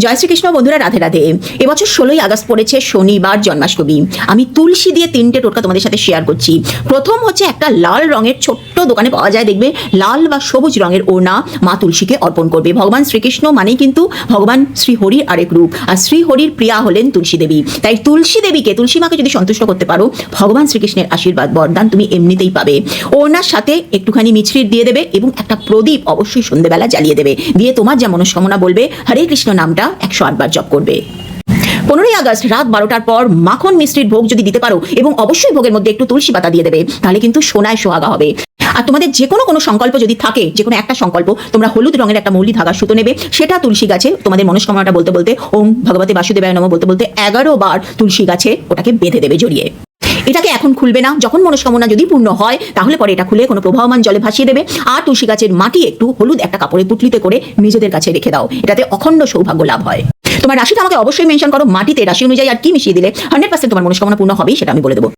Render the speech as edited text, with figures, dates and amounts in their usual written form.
জয় শ্রীকৃষ্ণ বন্ধুরা, রাধে রাধে। এবছর 16ই আগস্ট পড়েছে শনিবার, জন্মাষ্টমী। আমি তুলসী দিয়ে 3টে টোটকা তোমাদের সাথে শেয়ার করছি। প্রথম হচ্ছে একটা লাল রঙের ছোট্ট দোকানে পাওয়া যায়, দেখবে লাল বা সবুজ রঙের ওড়না মা তুলসীকে অর্পণ করবে। ভগবান শ্রীকৃষ্ণ মানেই কিন্তু ভগবান শ্রীহরির আরেক রূপ, আর শ্রীহরির প্রিয়া হলেন তুলসী দেবী। তাই তুলসী দেবীকে, তুলসী মাকে যদি সন্তুষ্ট করতে পারো, ভগবান শ্রীকৃষ্ণের আশীর্বাদ বরদান তুমি এমনিতেই পাবে। ওড়নার সাথে একটুখানি মিছরির দিয়ে দেবে এবং একটা প্রদীপ অবশ্যই সন্ধ্যেবেলা জ্বালিয়ে দেবে। দিয়ে তোমার যা মনস্কামনা বলবে, হরে কৃষ্ণ নামটা 108 বার জপ করবে। 15ই আগস্ট রাত 12টার পর মাখন মিষ্টির ভোগ যদি দিতে পারো, এবং অবশ্যই ভোগের মধ্যে একটু তুলসী পাতা দিয়ে দেবে, তাহলে কিন্তু সোনায় সোহাগা হবে। আর তোমাদের যে কোনো সংকল্প যদি থাকে, যে কোনো একটা সংকল্প, তোমরা হলুদ রঙের একটা মৌলি ধাগা সুতো নেবে, সেটা তুলসী গাছে তোমাদের মনস্কামনাটা বলতে বলতে, ওম ভগবতে বাসুদেবায় নমঃ বলতে বলতে 11 বার তুলসী গাছে ওটাকে বেঁধে দেবে জড়িয়ে। এটাকে এখন খুলবে না, যখন মনস্কামনা যদি পূর্ণ হয় তাহলে পরে এটা খুলে কোনো প্রবাহমান জলে ভাসিয়ে দেবে। আর তুলসী গাছের মাটি একটু হলুদ একটা কাপড়ে পুটলিতে করে নিজেদের কাছে রেখে দাও, এটাতে অখণ্ড সৌভাগ্য লাভ হয়। তোমার রাশিটা আমাকে অবশ্যই মেনশন করো, মাটিতে রাশি অনুযায়ী আর কি মিশিয়ে দিলে 100% তোমার মনস্কামনা পূর্ণ হবেই, সেটা আমি বলে দেবো।